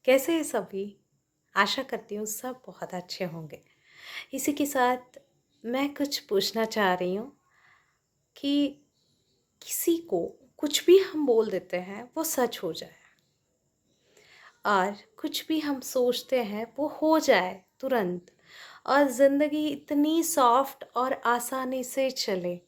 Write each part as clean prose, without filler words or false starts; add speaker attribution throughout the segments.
Speaker 1: कैसे हैं सभी? आशा करती हूँ सब बहुत अच्छे होंगे। इसी के साथ मैं कुछ पूछना चाह रही हूँ कि किसी को कुछ भी हम बोल देते हैं वो सच हो जाए और कुछ भी हम सोचते हैं वो हो जाए तुरंत और ज़िंदगी इतनी सॉफ्ट और आसानी से चले।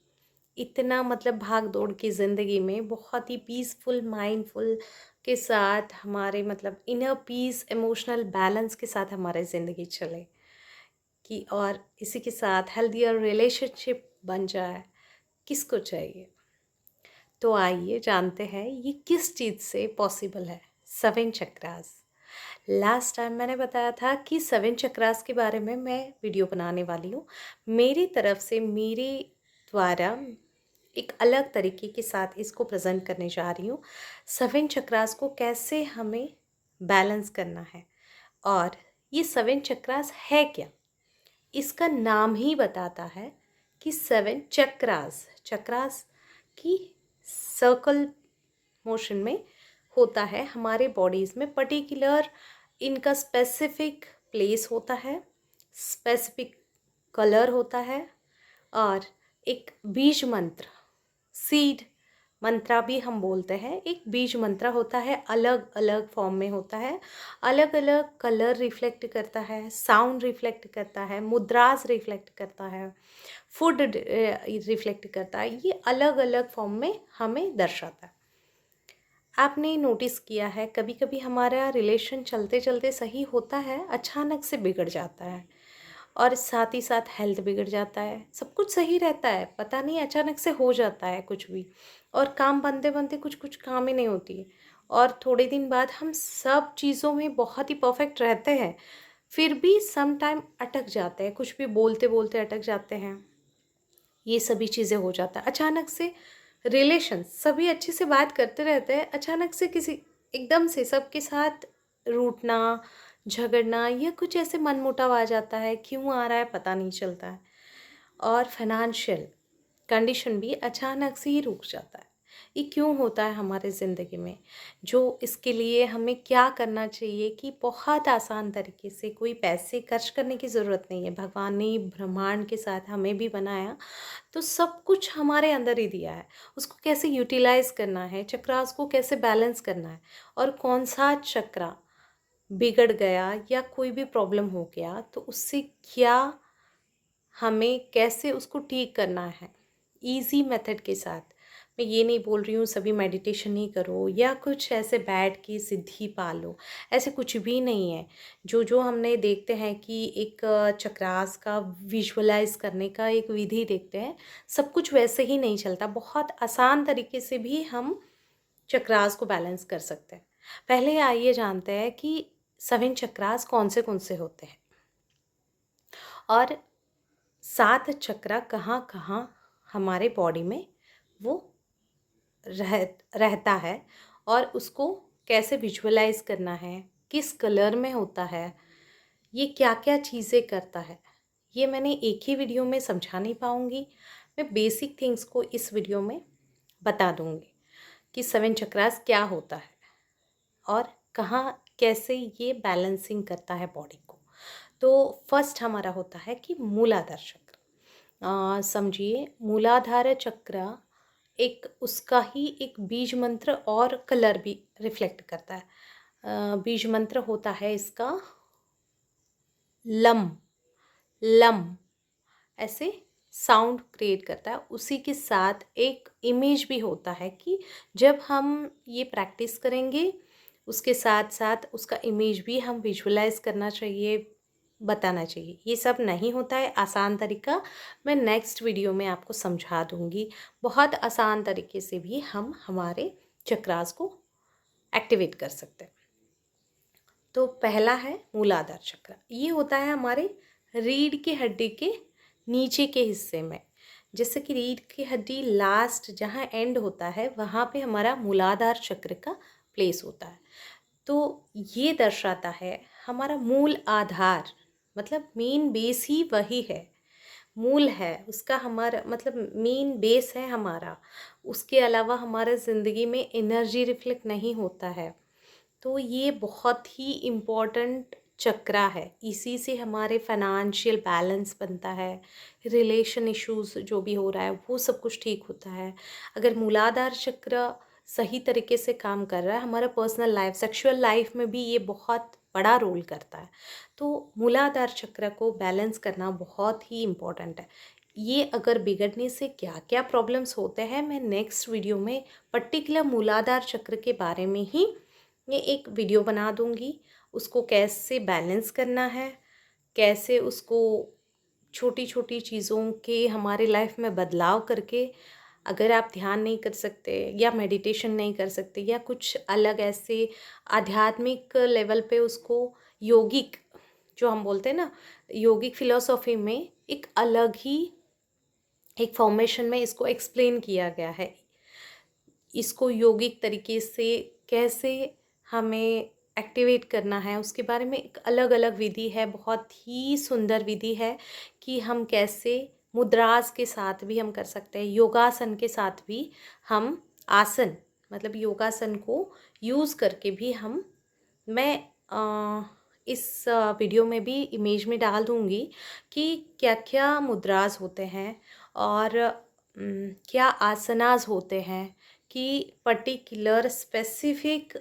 Speaker 1: इतना मतलब भाग दौड़ की ज़िंदगी में बहुत ही पीसफुल माइंडफुल के साथ हमारे मतलब इनर पीस इमोशनल बैलेंस के साथ हमारी ज़िंदगी चले कि और इसी के साथ हेल्दियर रिलेशनशिप बन जाए। किसको चाहिए? तो आइए जानते हैं ये किस चीज़ से पॉसिबल है। सेवन चक्रास। लास्ट टाइम मैंने बताया था कि सेवन चक्रास के बारे में मैं वीडियो बनाने वाली हूँ। मेरी तरफ से मेरे द्वारा एक अलग तरीके के साथ इसको प्रेजेंट करने जा रही हूँ। सेवन चक्रास को कैसे हमें बैलेंस करना है और ये सेवन चक्रास है क्या? इसका नाम ही बताता है कि सेवन चक्रास चक्रास की सर्कल मोशन में होता है हमारे बॉडीज़ में। पर्टिकुलर इनका स्पेसिफिक प्लेस होता है, स्पेसिफिक कलर होता है और एक बीज मंत्र सीड मंत्रा भी हम बोलते हैं। एक बीज मंत्र होता है, अलग अलग फॉर्म में होता है, अलग अलग कलर रिफ्लेक्ट करता है, साउंड रिफ्लेक्ट करता है, मुद्रास रिफ्लेक्ट करता है, फूड रिफ्लेक्ट करता है। ये अलग अलग फॉर्म में हमें दर्शाता है। आपने नोटिस किया है कभी कभी हमारा रिलेशन चलते चलते सही होता है, अचानक से बिगड़ जाता है और साथ ही साथ हेल्थ बिगड़ जाता है। सब कुछ सही रहता है, पता नहीं अचानक से हो जाता है कुछ भी और काम बनते बनते कुछ कुछ काम ही नहीं होती है और थोड़े दिन बाद हम सब चीज़ों में बहुत ही परफेक्ट रहते हैं, फिर भी सम टाइम अटक जाते हैं, कुछ भी बोलते बोलते अटक जाते हैं। ये सभी चीज़ें हो जाता है अचानक से। रिलेशन सभी अच्छे से बात करते रहते हैं, अचानक से किसी एकदम से सबके साथ रूठना झगड़ना या कुछ ऐसे मनमुटाव आ जाता है। क्यों आ रहा है पता नहीं चलता है और फाइनेंशियल कंडीशन भी अचानक से ही रुक जाता है। ये क्यों होता है हमारे ज़िंदगी में? जो इसके लिए हमें क्या करना चाहिए कि बहुत आसान तरीके से, कोई पैसे खर्च करने की ज़रूरत नहीं है। भगवान ने ब्रह्मांड के साथ हमें भी बनाया तो सब कुछ हमारे अंदर ही दिया है। उसको कैसे यूटिलाइज़ करना है, चक्रास को कैसे बैलेंस करना है और कौन सा चक्रा बिगड़ गया या कोई भी प्रॉब्लम हो गया तो उससे क्या हमें कैसे उसको ठीक करना है इजी मेथड के साथ। मैं ये नहीं बोल रही हूँ सभी मेडिटेशन ही करो या कुछ ऐसे बैठ के सिद्धि पालो, ऐसे कुछ भी नहीं है। जो जो हमने देखते हैं कि एक चक्रास का विजुअलाइज करने का एक विधि देखते हैं, सब कुछ वैसे ही नहीं चलता। बहुत आसान तरीके से भी हम चक्रास को बैलेंस कर सकते हैं। पहले आइए जानते हैं कि सेवन चक्रास कौन से होते हैं और सात चक्रा कहाँ कहाँ हमारे बॉडी में वो रहता है और उसको कैसे विजुअलाइज करना है, किस कलर में होता है, ये क्या क्या चीज़ें करता है, ये मैंने एक ही वीडियो में समझा नहीं पाऊँगी। मैं बेसिक थिंग्स को इस वीडियो में बता दूँगी कि सेवन चक्रास क्या होता है और कहाँ कैसे ये बैलेंसिंग करता है बॉडी को। तो फर्स्ट हमारा होता है कि मूलाधार चक्र। समझिए मूलाधार चक्र एक उसका ही एक बीज मंत्र और कलर भी रिफ्लेक्ट करता है। बीज मंत्र होता है इसका लम लम, ऐसे साउंड क्रिएट करता है। उसी के साथ एक इमेज भी होता है कि जब हम ये प्रैक्टिस करेंगे उसके साथ साथ उसका इमेज भी हम विजुअलाइज करना चाहिए, बताना चाहिए। ये सब नहीं होता है आसान तरीका, मैं नेक्स्ट वीडियो में आपको समझा दूंगी। बहुत आसान तरीके से भी हम हमारे चक्रास को एक्टिवेट कर सकते हैं। तो पहला है मूलाधार चक्र। ये होता है हमारे रीढ़ की हड्डी के नीचे के हिस्से में। जैसे कि रीढ़ की हड्डी लास्ट जहाँ एंड होता है वहाँ पे हमारा मूलाधार चक्र का प्लेस होता है। तो ये दर्शाता है हमारा मूल आधार, मतलब मेन बेस ही वही है, मूल है उसका, हमारा मतलब मेन बेस है हमारा। उसके अलावा हमारे ज़िंदगी में एनर्जी रिफ्लेक्ट नहीं होता है। तो ये बहुत ही इम्पोर्टेंट चक्रा है, इसी से हमारे फाइनेंशियल बैलेंस बनता है, रिलेशन इश्यूज जो भी हो रहा है वो सब कुछ ठीक होता है। अगर मूलाधार चक्र सही तरीके से काम कर रहा है, हमारा पर्सनल लाइफ, सेक्सुअल लाइफ में भी ये बहुत बड़ा रोल करता है। तो मूलाधार चक्र को बैलेंस करना बहुत ही इम्पोर्टेंट है। ये अगर बिगड़ने से क्या क्या प्रॉब्लम्स होते हैं, मैं नेक्स्ट वीडियो में पर्टिकुलर मूलाधार चक्र के बारे में ही ये एक वीडियो बना दूंगी। उसको कैसे बैलेंस करना है, कैसे उसको छोटी छोटी चीज़ों के हमारे लाइफ में बदलाव करके, अगर आप ध्यान नहीं कर सकते या मेडिटेशन नहीं कर सकते या कुछ अलग ऐसे आध्यात्मिक लेवल पे उसको योगिक, जो हम बोलते हैं ना, योगिक फिलोसॉफी में एक अलग ही एक फॉर्मेशन में इसको एक्सप्लेन किया गया है। इसको योगिक तरीके से कैसे हमें एक्टिवेट करना है उसके बारे में एक अलग अलग विधि है, बहुत ही सुंदर विधि है कि हम कैसे मुद्रास के साथ भी हम कर सकते हैं, योगासन के साथ भी हम आसन, मतलब योगासन को यूज़ करके भी हम, मैं इस वीडियो में भी इमेज में डाल दूँगी कि क्या क्या मुद्रास होते हैं और क्या आसनास होते हैं, कि पर्टिकुलर स्पेसिफिक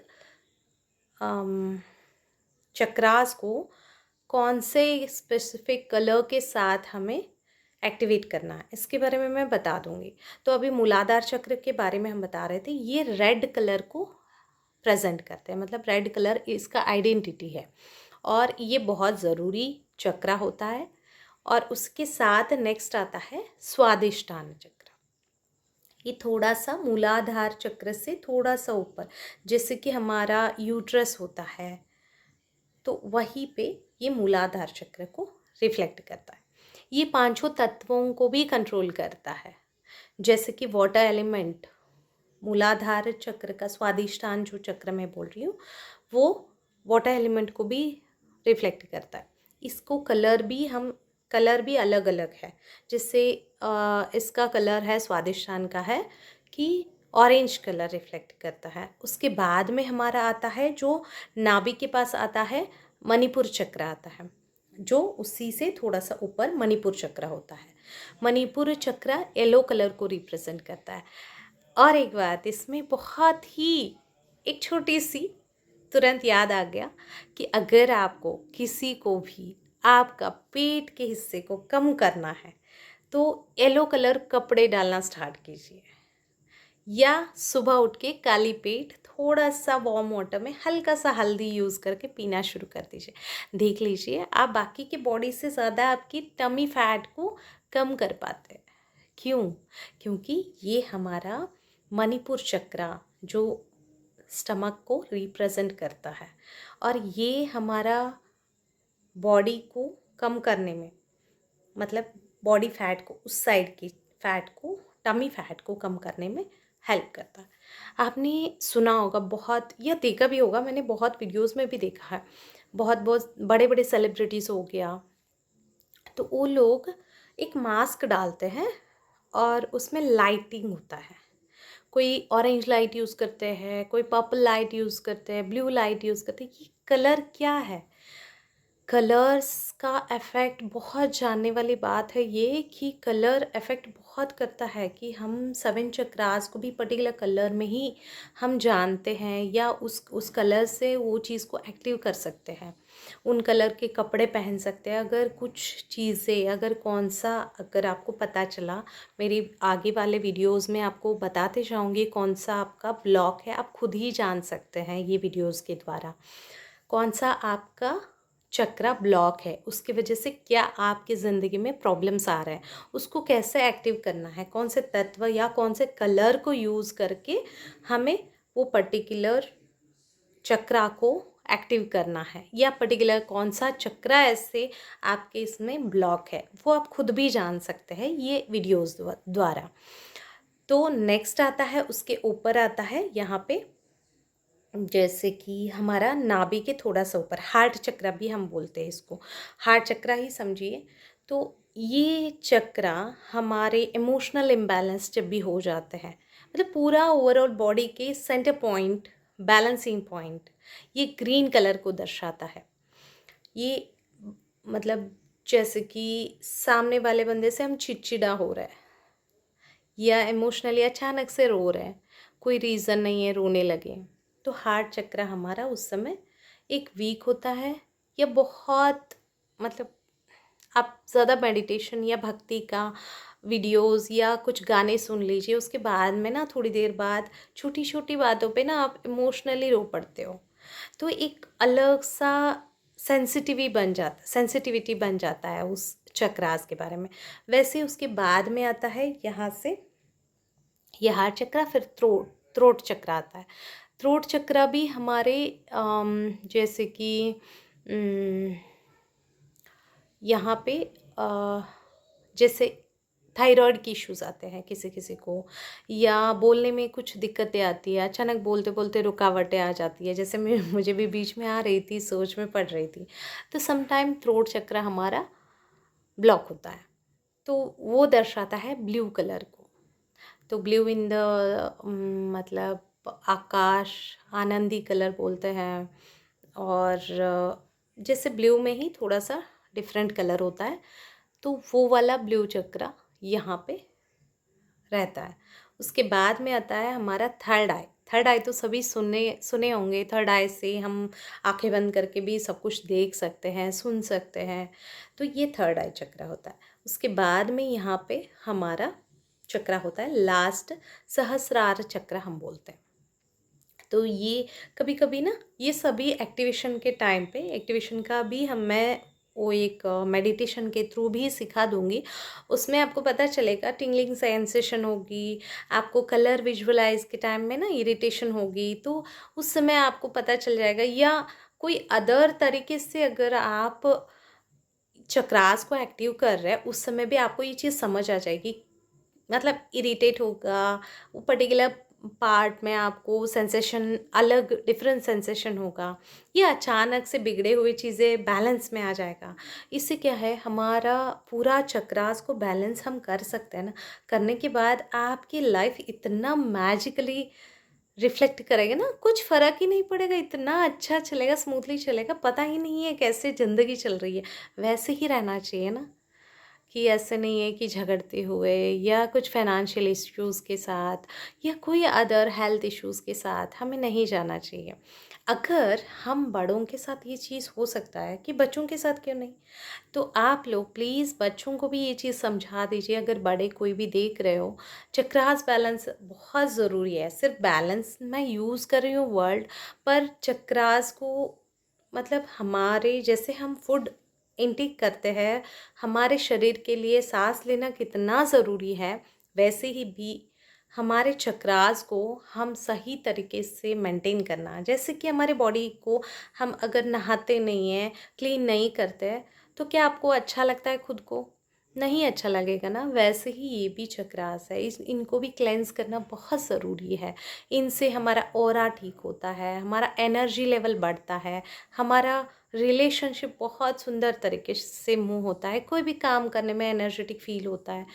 Speaker 1: चक्रास को कौन से स्पेसिफिक कलर के साथ हमें एक्टिवेट करना है, इसके बारे में मैं बता दूंगी। तो अभी मूलाधार चक्र के बारे में हम बता रहे थे, ये रेड कलर को प्रेजेंट करते हैं, मतलब रेड कलर इसका आइडेंटिटी है और ये बहुत ज़रूरी चक्र होता है। और उसके साथ नेक्स्ट आता है स्वादिष्टान चक्र। ये थोड़ा सा मूलाधार चक्र से थोड़ा सा ऊपर, जैसे कि हमारा यूट्रस होता है, तो वहीं पे ये मूलाधार चक्र को रिफ्लेक्ट करता है। ये पांचों तत्वों को भी कंट्रोल करता है, जैसे कि वाटर एलिमेंट, मूलाधार चक्र का स्वादिष्टान जो चक्र मैं बोल रही हूँ वो वाटर एलिमेंट को भी रिफ्लेक्ट करता है। इसको कलर भी अलग अलग है, जैसे इसका कलर है, स्वादिष्टान का है कि ऑरेंज कलर रिफ्लेक्ट करता है। उसके बाद में हमारा आता है जो नाभि के पास आता है, मणिपुर चक्र आता है, जो उसी से थोड़ा सा ऊपर मणिपुर चक्र होता है। मणिपुर चक्र येलो कलर को रिप्रेजेंट करता है। और एक बात इसमें बहुत ही एक छोटी सी तुरंत याद आ गया कि अगर आपको किसी को भी आपका पेट के हिस्से को कम करना है तो येलो कलर कपड़े डालना स्टार्ट कीजिए, या सुबह उठ के काली पेट थोड़ा सा वार्म वाटर में हल्का सा हल्दी यूज़ करके पीना शुरू कर दीजिए। देख लीजिए आप बाकी की बॉडी से ज़्यादा आपकी टमी फैट को कम कर पाते हैं। क्यों? क्योंकि ये हमारा मणिपुर चक्र जो स्टमक को रिप्रेजेंट करता है और ये हमारा बॉडी को कम करने में, मतलब बॉडी फैट को, उस साइड की फैट को, टमी फैट को कम करने में हेल्प करता है। आपने सुना होगा बहुत या देखा भी होगा, मैंने बहुत वीडियोस में भी देखा है, बहुत बहुत बड़े बड़े सेलिब्रिटीज़ हो गया तो वो लोग एक मास्क डालते हैं और उसमें लाइटिंग होता है। कोई ऑरेंज लाइट यूज़ करते हैं, कोई पर्पल लाइट यूज़ करते हैं, ब्लू लाइट यूज़ करते हैं। ये कलर क्या है? कलर्स का इफ़ेक्ट बहुत जानने वाली बात है ये, कि कलर इफ़ेक्ट बहुत करता है कि हम 7 चक्रास को भी पर्टिकुलर कलर में ही हम जानते हैं, या उस कलर से वो चीज़ को एक्टिव कर सकते हैं, उन कलर के कपड़े पहन सकते हैं। अगर कुछ चीज़ें, अगर आपको पता चला, मेरी आगे वाले वीडियोज़ में आपको बताते जाऊँगी कौन सा आपका ब्लॉक है, आप खुद ही जान सकते हैं ये वीडियोज़ के द्वारा, कौन सा आपका चक्रा ब्लॉक है, उसकी वजह से क्या आपकी ज़िंदगी में प्रॉब्लम्स आ रहे हैं, उसको कैसे एक्टिव करना है, कौन से तत्व या कौन से कलर को यूज़ करके हमें वो पर्टिकुलर चक्रा को एक्टिव करना है, या पर्टिकुलर कौन सा चक्रा ऐसे आपके इसमें ब्लॉक है, वो आप खुद भी जान सकते हैं ये वीडियोज़ द्वारा। तो नेक्स्ट आता है, उसके ऊपर आता है यहाँ पे, जैसे कि हमारा नाभि के थोड़ा सा ऊपर हार्ट चक्र भी हम बोलते हैं इसको, हार्ट चक्र ही समझिए। तो ये चक्र हमारे इमोशनल इम्बैलेंस जब भी हो जाते हैं, मतलब पूरा ओवरऑल बॉडी के सेंटर पॉइंट, बैलेंसिंग पॉइंट, ये ग्रीन कलर को दर्शाता है। ये मतलब जैसे कि सामने वाले बंदे से हम चिड़चिड़ा हो रहा है या इमोशनली अचानक से रो रहे हैं, कोई रीज़न नहीं है रोने लगे, तो हार्ट चक्र हमारा उस समय एक वीक होता है या बहुत मतलब आप ज़्यादा मेडिटेशन या भक्ति का वीडियोस या कुछ गाने सुन लीजिए, उसके बाद में ना थोड़ी देर बाद छोटी छोटी बातों पे ना आप इमोशनली रो पड़ते हो, तो एक अलग सा सेंसिटिविटी बन जाता है उस चक्रास के बारे में। वैसे उसके बाद में आता है यहाँ से ये हार्ट चक्र, फिर थ्रोट चक्र आता है। थ्रोट चक्र भी हमारे जैसे कि अम, यहाँ पे जैसे थायराइड की इश्यूज आते हैं किसी किसी को, या बोलने में कुछ दिक्कतें आती है, अचानक बोलते बोलते रुकावटें आ जाती है, जैसे मैं मुझे भी बीच में आ रही थी, सोच में पड़ रही थी, तो समटाइम थ्रोट चक्र हमारा ब्लॉक होता है, तो वो दर्शाता है ब्लू कलर को। तो ब्लू इन द मतलब आकाश, आनंदी कलर बोलते हैं। और जैसे ब्लू में ही थोड़ा सा डिफरेंट कलर होता है, तो वो वाला ब्लू चक्र यहाँ पे रहता है। उसके बाद में आता है हमारा थर्ड आई। थर्ड आई तो सभी सुने सुने होंगे। थर्ड आई से हम आंखें बंद करके भी सब कुछ देख सकते हैं, सुन सकते हैं, तो ये थर्ड आई चक्र होता है। उसके बाद में यहाँ पे हमारा चक्र होता है लास्ट, सहस्रार चक्र हम बोलते हैं। तो ये कभी कभी ना ये सभी एक्टिवेशन के टाइम पे, एक्टिवेशन का भी मैं वो एक मेडिटेशन के थ्रू भी सिखा दूंगी, उसमें आपको पता चलेगा, टिंगलिंग सेंसेशन होगी, आपको कलर विजुअलाइज के टाइम में ना इरिटेशन होगी, तो उस समय आपको पता चल जाएगा। या कोई अदर तरीके से अगर आप चक्रास को एक्टिव कर रहे हैं, उस समय भी आपको ये चीज़ समझ आ जाएगी, मतलब इरिटेट होगा, वो पर्टिकुलर पार्ट में आपको सेंसेशन अलग डिफरेंट सेंसेशन होगा, ये अचानक से बिगड़े हुए चीज़ें बैलेंस में आ जाएगा। इससे क्या है, हमारा पूरा चक्रास को बैलेंस हम कर सकते हैं ना। करने के बाद आपकी लाइफ इतना मैजिकली रिफ्लेक्ट करेगा ना, कुछ फ़र्क ही नहीं पड़ेगा, इतना अच्छा चलेगा, स्मूथली चलेगा, पता ही नहीं है कैसे ज़िंदगी चल रही है। वैसे ही रहना चाहिए ना, कि ऐसे नहीं है कि झगड़ते हुए या कुछ फाइनेंशियल इश्यूज़ के साथ या कोई अदर हेल्थ इश्यूज़ के साथ हमें नहीं जाना चाहिए। अगर हम बड़ों के साथ ये चीज़ हो सकता है, कि बच्चों के साथ क्यों नहीं? तो आप लोग प्लीज़ बच्चों को भी ये चीज़ समझा दीजिए, अगर बड़े कोई भी देख रहे हो, चक्रास बैलेंस बहुत ज़रूरी है। सिर्फ बैलेंस मैं यूज़ कर रही हूँ वर्ड, पर चक्रास को मतलब हमारे जैसे हम फूड इनटेक करते हैं, हमारे शरीर के लिए सांस लेना कितना ज़रूरी है, वैसे ही भी हमारे चक्रास को हम सही तरीके से मेंटेन करना, जैसे कि हमारे बॉडी को हम अगर नहाते नहीं हैं, क्लीन नहीं करते हैं, तो क्या आपको अच्छा लगता है खुद को? नहीं अच्छा लगेगा ना। वैसे ही ये भी चक्रास है, इनको भी क्लेंस करना बहुत ज़रूरी है। इनसे हमारा ऑरा ठीक होता है, हमारा एनर्जी लेवल बढ़ता है, हमारा रिलेशनशिप बहुत सुंदर तरीके से मूव होता है, कोई भी काम करने में एनर्जेटिक फील होता है।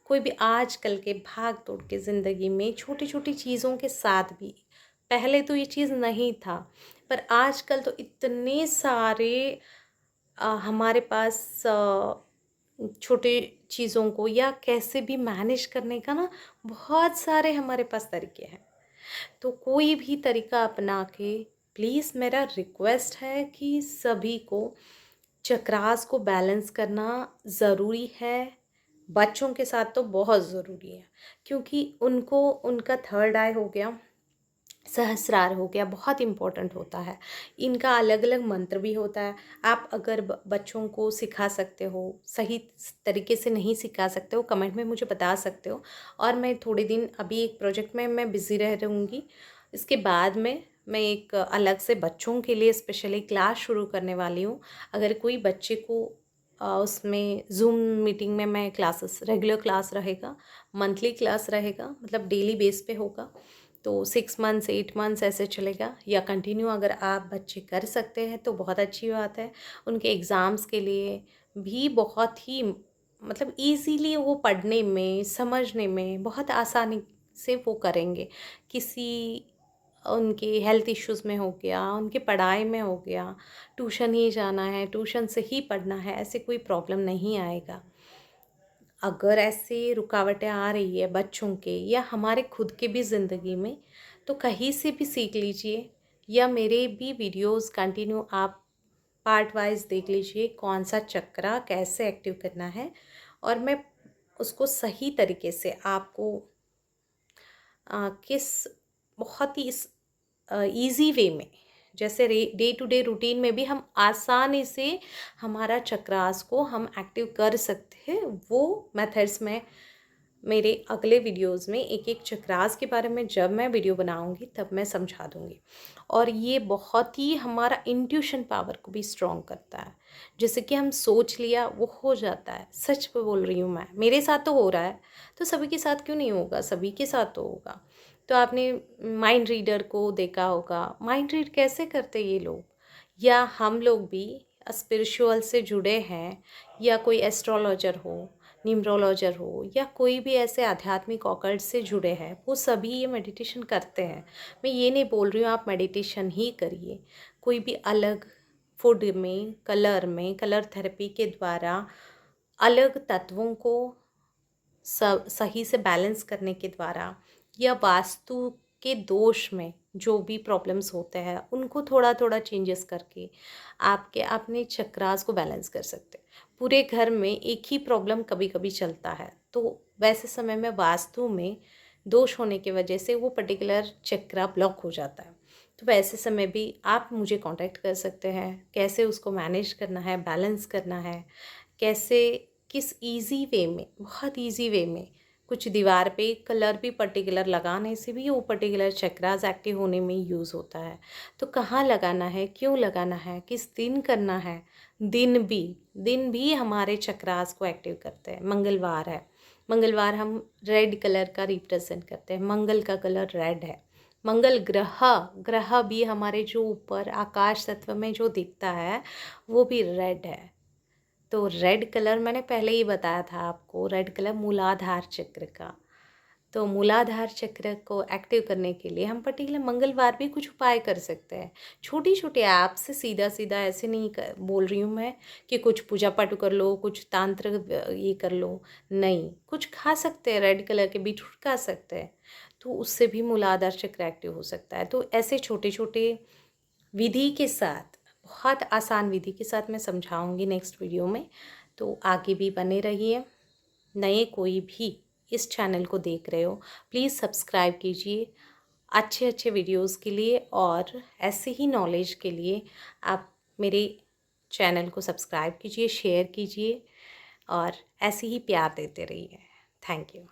Speaker 1: कोई भी आजकल के भाग दौड़ के ज़िंदगी में छोटी छोटी चीज़ों के साथ भी, पहले तो ये चीज़ नहीं था, पर आजकल तो इतने सारे हमारे पास छोटे चीज़ों को या कैसे भी मैनेज करने का ना बहुत सारे हमारे पास तरीके हैं। तो कोई भी तरीका अपना के, प्लीज़ मेरा रिक्वेस्ट है कि सभी को चक्रास को बैलेंस करना ज़रूरी है। बच्चों के साथ तो बहुत ज़रूरी है, क्योंकि उनको उनका थर्ड आई हो गया, सहस्रार हो गया, बहुत इम्पोर्टेंट होता है। इनका अलग अलग मंत्र भी होता है। आप अगर बच्चों को सिखा सकते हो, सही तरीके से नहीं सिखा सकते हो, कमेंट में मुझे बता सकते हो, और मैं थोड़े दिन अभी एक प्रोजेक्ट में मैं बिज़ी रह रहूँगी। इसके बाद में मैं एक अलग से बच्चों के लिए स्पेशली क्लास शुरू करने वाली हूँ। अगर कोई बच्चे को उसमें ज़ूम मीटिंग में मैं क्लासेस, रेगुलर क्लास रहेगा, मंथली क्लास रहेगा, मतलब डेली बेस पे होगा, तो 6 मंथ्स 8 मंथ्स ऐसे चलेगा, या कंटिन्यू अगर आप बच्चे कर सकते हैं तो बहुत अच्छी बात है। उनके एग्ज़ाम्स के लिए भी बहुत ही मतलब ईज़िली वो पढ़ने में, समझने में बहुत आसानी से वो करेंगे। किसी उनके हेल्थ इश्यूज़ में हो गया, उनकी पढ़ाई में हो गया, ट्यूशन ही जाना है, ट्यूशन से ही पढ़ना है, ऐसे कोई प्रॉब्लम नहीं आएगा। अगर ऐसी रुकावटें आ रही है बच्चों के या हमारे खुद के भी ज़िंदगी में, तो कहीं से भी सीख लीजिए या मेरे भी वीडियोस कंटिन्यू आप पार्ट वाइज देख लीजिए कौन सा चक्रा कैसे एक्टिव करना है, और मैं उसको सही तरीके से आपको किस बहुत ही ईज़ी वे में, जैसे डे टू डे रूटीन में भी हम आसानी से हमारा चक्रास को हम एक्टिव कर सकते हैं, वो मेथड्स में मेरे अगले वीडियोस में एक एक चक्रास के बारे में जब मैं वीडियो बनाऊंगी तब मैं समझा दूंगी। और ये बहुत ही हमारा इंट्यूशन पावर को भी स्ट्रॉन्ग करता है, जैसे कि हम सोच लिया वो हो जाता है। सच पे बोल रही हूँ मैं, मेरे साथ तो हो रहा है, तो सभी के साथ क्यों नहीं होगा, सभी के साथ तो होगा। तो आपने माइंड रीडर को देखा होगा, माइंड रीड कैसे करते ये लोग, या हम लोग भी स्पिरिचुअल से जुड़े हैं, या कोई एस्ट्रोलॉजर हो, न्यूमरोलॉजर हो, या कोई भी ऐसे आध्यात्मिक ऑकल्ट से जुड़े हैं, वो सभी ये मेडिटेशन करते हैं। मैं ये नहीं बोल रही हूँ आप मेडिटेशन ही करिए, कोई भी अलग फूड में, कलर थेरेपी के द्वारा अलग तत्वों को सही से बैलेंस करने के द्वारा, या वास्तु के दोष में जो भी प्रॉब्लम्स होते हैं उनको थोड़ा थोड़ा चेंजेस करके आपके अपने चक्रास को बैलेंस कर सकते हैं। पूरे घर में एक ही प्रॉब्लम कभी कभी चलता है, तो वैसे समय में वास्तु में दोष होने की वजह से वो पर्टिकुलर चक्रा ब्लॉक हो जाता है। तो वैसे समय भी आप मुझे कांटेक्ट कर सकते हैं, कैसे उसको मैनेज करना है, बैलेंस करना है, कैसे किस इजी वे में, बहुत इजी वे में, कुछ दीवार पे कलर भी पर्टिकुलर लगाने से भी वो पर्टिकुलर चक्रास एक्टिव होने में यूज़ होता है। तो कहाँ लगाना है, क्यों लगाना है, किस दिन करना है, दिन भी हमारे चक्रास को एक्टिव करते हैं। मंगलवार है, मंगलवार हम रेड कलर का रिप्रेजेंट करते हैं, मंगल का कलर रेड है। मंगल ग्रह ग्रह भी हमारे जो ऊपर आकाश तत्व में जो दिखता है वो भी रेड है। तो रेड कलर मैंने पहले ही बताया था आपको, रेड कलर मूलाधार चक्र का। तो मूलाधार चक्र को एक्टिव करने के लिए हम पर्टिकुलर मंगलवार भी कुछ उपाय कर सकते हैं। छोटी छोटी ऐप से सीधा सीधा ऐसे नहीं बोल रही हूँ मैं कि कुछ पूजा पाठ कर लो, कुछ तांत्र ये कर लो, नहीं, कुछ खा सकते हैं, रेड कलर के बीटरूट खा सकते हैं, तो उससे भी मूलाधार चक्र एक्टिव हो सकता है। तो ऐसे छोटे छोटे विधि के साथ, बहुत आसान विधि के साथ मैं समझाऊंगी नेक्स्ट वीडियो में। तो आगे भी बने रहिए। नए कोई भी इस चैनल को देख रहे हो, प्लीज़ सब्सक्राइब कीजिए अच्छे अच्छे वीडियोस के लिए, और ऐसे ही नॉलेज के लिए आप मेरे चैनल को सब्सक्राइब कीजिए, शेयर कीजिए, और ऐसे ही प्यार देते रहिए। Thank you.